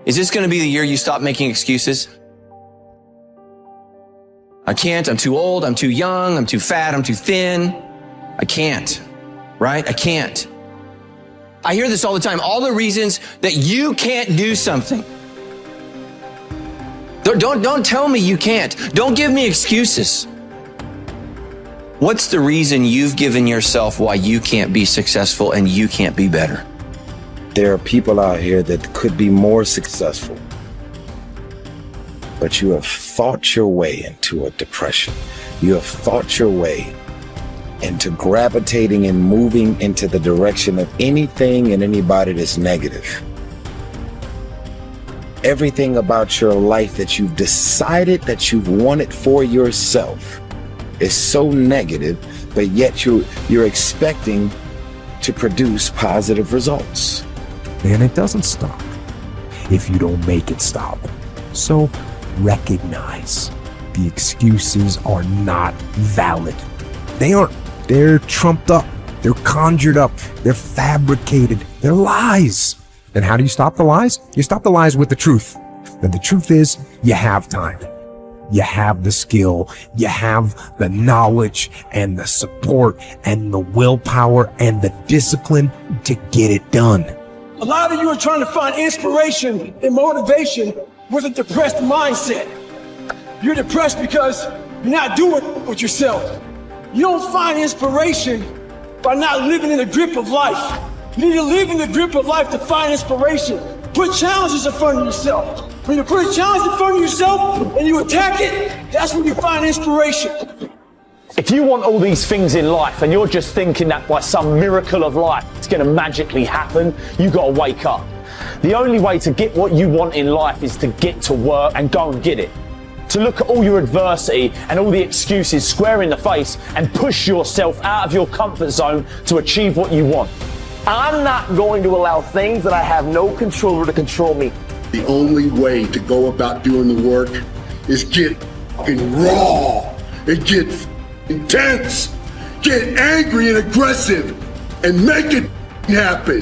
Is this going to be the year you stop making excuses? I can't, I'm too old, I'm too young, I'm too fat, I'm too thin. I can't, right? I can't. I hear this all the time. All the reasons that you can't do something. Don't tell me you can't. Don't give me excuses. What's the reason you've given yourself why you can't be successful and you can't be better? There are people out here that could be more successful, but you have thought your way into a depression. You have thought your way into gravitating and moving into the direction of anything and anybody that's negative. Everything about your life that you've decided that you've wanted for yourself is so negative, but yet you're expecting to produce positive results. And it doesn't stop if you don't make it stop. So recognize the excuses are not valid. They aren't. They're trumped up. They're conjured up. They're fabricated. They're lies. And how do you stop the lies? You stop the lies with the truth. And the truth is, you have time. You have the skill. You have the knowledge and the support and the willpower and the discipline to get it done. A lot of you are trying to find inspiration and motivation with a depressed mindset. You're depressed because you're not doing it with yourself. You don't find inspiration by not living in the grip of life. You need to live in the grip of life to find inspiration. Put challenges in front of yourself. When you put a challenge in front of yourself and you attack it, that's when you find inspiration. If you want all these things in life and you're just thinking that by some miracle of life it's going to magically happen, you got to wake up. The only way to get what you want in life is to get to work and go and get it. To look at all your adversity and all the excuses square in the face and push yourself out of your comfort zone to achieve what you want. I'm not going to allow things that I have no control over to control me. The only way to go about doing the work is get raw and get intense, get angry and aggressive, and make it happen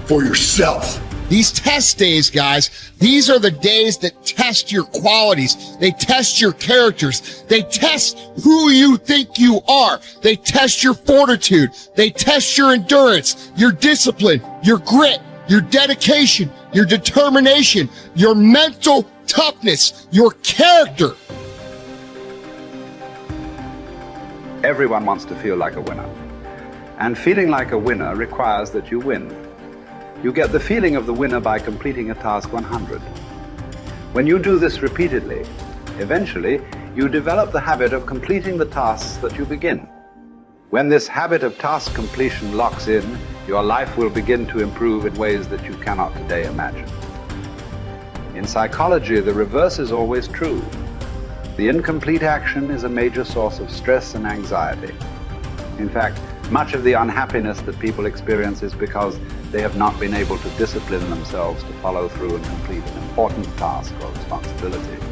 for yourself. These test days, guys, these are the days that test your qualities. They test your characters. They test who you think you are. They test your fortitude. They test your endurance, your discipline, your grit, your dedication, your determination, your mental toughness, your character. Everyone wants to feel like a winner. And feeling like a winner requires that you win. You get the feeling of the winner by completing a task 100. When you do this repeatedly, eventually you develop the habit of completing the tasks that you begin. When this habit of task completion locks in, your life will begin to improve in ways that you cannot today imagine. In psychology, the reverse is always true. The incomplete action is a major source of stress and anxiety. In fact, much of the unhappiness that people experience is because they have not been able to discipline themselves to follow through and complete an important task or responsibility.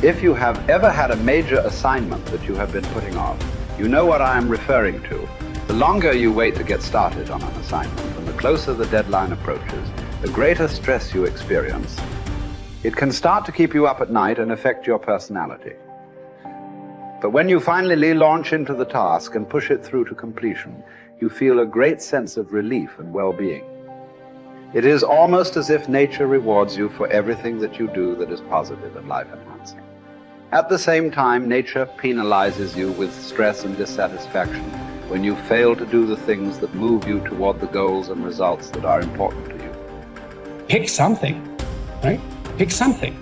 If you have ever had a major assignment that you have been putting off, you know what I am referring to. The longer you wait to get started on an assignment and the closer the deadline approaches, the greater stress you experience. It can start to keep you up at night and affect your personality. But when you finally launch into the task and push it through to completion, you feel a great sense of relief and well-being. It is almost as if nature rewards you for everything that you do that is positive and life-enhancing. At the same time, nature penalizes you with stress and dissatisfaction when you fail to do the things that move you toward the goals and results that are important to you. Pick something, right? Pick something,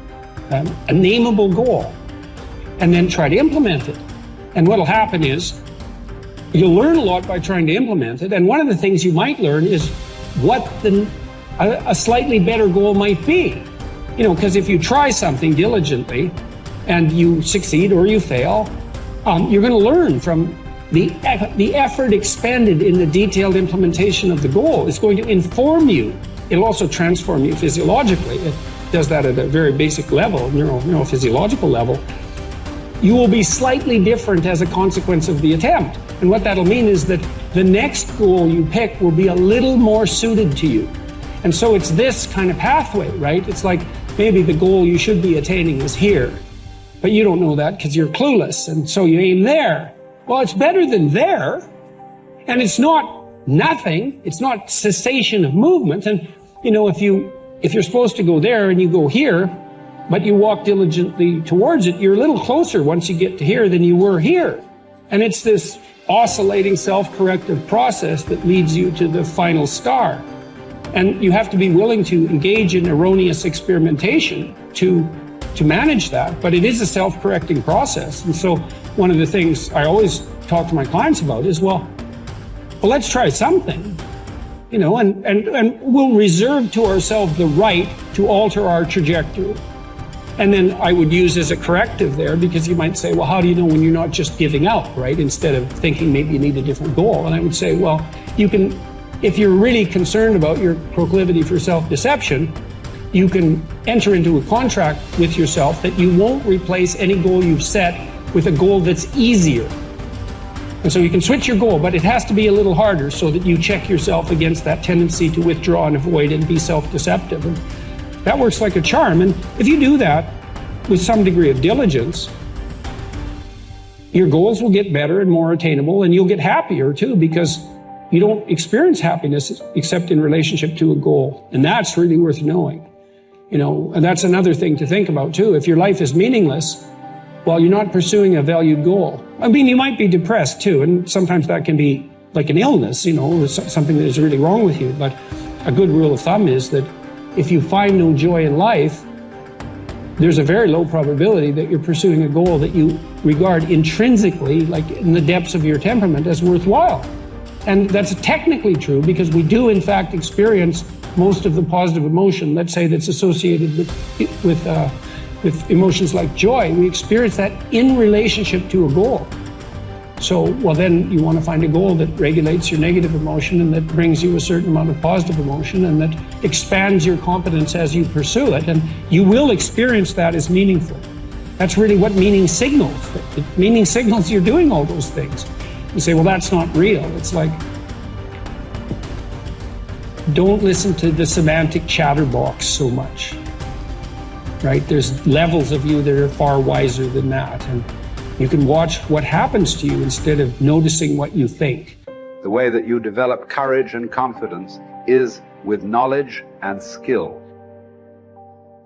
a nameable goal, and then try to implement it. And what'll happen is you'll learn a lot by trying to implement it. And one of the things you might learn is what a slightly better goal might be. You know, because if you try something diligently and you succeed or you fail, you're going to learn from the effort expended in the detailed implementation of the goal. It's going to inform you. It'll also transform you physiologically. It does that at a very basic level, neurophysiological level. You will be slightly different as a consequence of the attempt. And what that'll mean is that the next goal you pick will be a little more suited to you. And so it's this kind of pathway, right? It's like maybe the goal you should be attaining is here, but you don't know that because you're clueless. And so you aim there. Well, it's better than there. And it's not nothing. It's not cessation of movement. And, you know, if you're supposed to go there and you go here, but you walk diligently towards it, you're a little closer once you get to here than you were here. And it's this oscillating self-corrective process that leads you to the final star. And you have to be willing to engage in erroneous experimentation to manage that, but it is a self-correcting process. And so one of the things I always talk to my clients about is, well, let's try something, you know, and we'll reserve to ourselves the right to alter our trajectory. And then I would use as a corrective there, because you might say, well, how do you know when you're not just giving up, right? Instead of thinking maybe you need a different goal. And I would say, well, you can, if you're really concerned about your proclivity for self-deception, you can enter into a contract with yourself that you won't replace any goal you've set with a goal that's easier. And so you can switch your goal, but it has to be a little harder so that you check yourself against that tendency to withdraw and avoid and be self-deceptive. And that works like a charm. And if you do that with some degree of diligence, your goals will get better and more attainable, and you'll get happier too, because you don't experience happiness except in relationship to a goal. And that's really worth knowing. You know, and that's another thing to think about too. If your life is meaningless, well, you're not pursuing a valued goal. I mean, you might be depressed too, and sometimes that can be like an illness, you know, or something that is really wrong with you. But a good rule of thumb is that if you find no joy in life, there's a very low probability that you're pursuing a goal that you regard intrinsically, like in the depths of your temperament, as worthwhile. And that's technically true, because we do in fact experience most of the positive emotion, let's say, that's associated with emotions like joy. We experience that in relationship to a goal. So, well, then you want to find a goal that regulates your negative emotion and that brings you a certain amount of positive emotion and that expands your competence as you pursue it. And you will experience that as meaningful. That's really what meaning signals. Meaning signals you're doing all those things. You say, well, that's not real. It's like, don't listen to the semantic chatterbox so much, right? There's levels of you that are far wiser than that. And you can watch what happens to you instead of noticing what you think. The way that you develop courage and confidence is with knowledge and skill.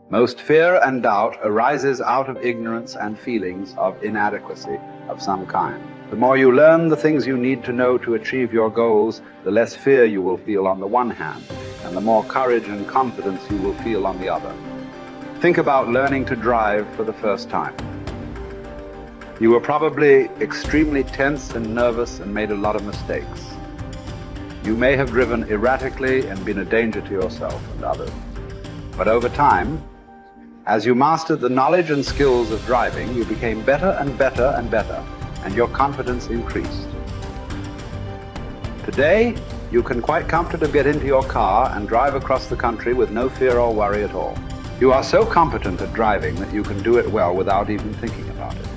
Most fear and doubt arises out of ignorance and feelings of inadequacy of some kind. The more you learn the things you need to know to achieve your goals, the less fear you will feel on the one hand, and the more courage and confidence you will feel on the other. Think about learning to drive for the first time. You were probably extremely tense and nervous and made a lot of mistakes. You may have driven erratically and been a danger to yourself and others. But over time, as you mastered the knowledge and skills of driving, you became better and better and better, and your confidence increased. Today, you can quite comfortably get into your car and drive across the country with no fear or worry at all. You are so competent at driving that you can do it well without even thinking about it.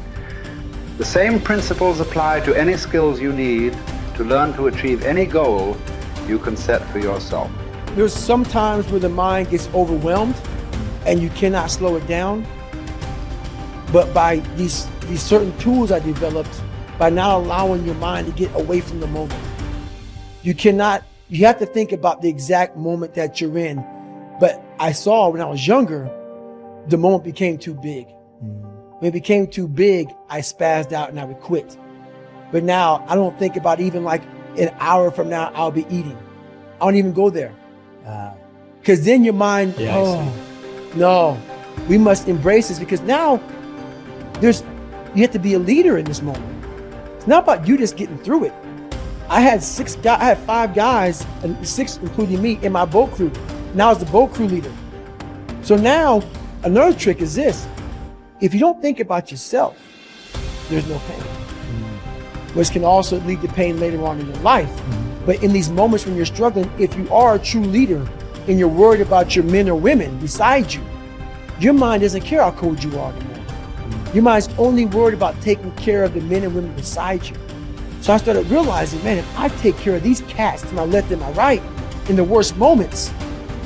The same principles apply to any skills you need to learn to achieve any goal you can set for yourself. There's some times where the mind gets overwhelmed and you cannot slow it down. But by these certain tools I developed, by not allowing your mind to get away from the moment. You have to think about the exact moment that you're in. But I saw when I was younger, the moment became too big. When it became too big, I spazzed out and I would quit. But now I don't think about even like an hour from now, I'll be eating. I don't even go there. Because then your mind, no, we must embrace this, because now you have to be a leader in this moment. It's not about you just getting through it. I had 5 guys, and 6 including me, in my boat crew. Now I was the boat crew leader. So now another trick is this. If you don't think about yourself, there's no pain, which can also lead to pain later on in your life. But in these moments when you're struggling, if you are a true leader and you're worried about your men or women beside you, your mind doesn't care how cold you are anymore. Your mind's only worried about taking care of the men and women beside you. So I started realizing, man, if I take care of these cats to my left and my right in the worst moments,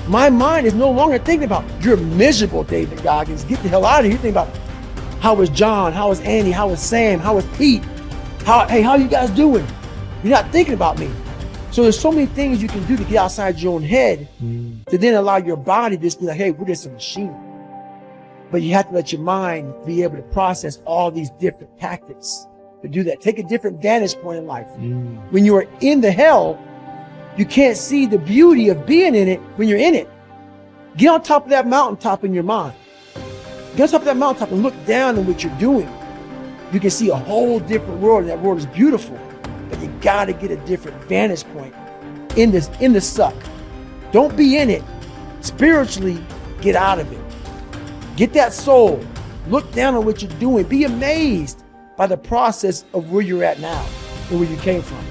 My mind is no longer thinking about, you're miserable, David Goggins. Get the hell out of here. You're thinking about, how was John? How was Andy? How was Sam? How was Pete? How you guys doing? You're not thinking about me. So there's so many things you can do to get outside your own head to then allow your body to just be like, hey, we're just a machine. But you have to let your mind be able to process all these different tactics to do that. Take a different vantage point in life. When you are in the hell, you can't see the beauty of being in it when you're in it. Get on top of that mountaintop in your mind. Get on top of that mountaintop and look down on what you're doing. You can see a whole different world, and that world is beautiful. But you gotta get a different vantage point in the suck. Don't be in it. Spiritually, get out of it. Get that soul. Look down on what you're doing. Be amazed by the process of where you're at now and where you came from.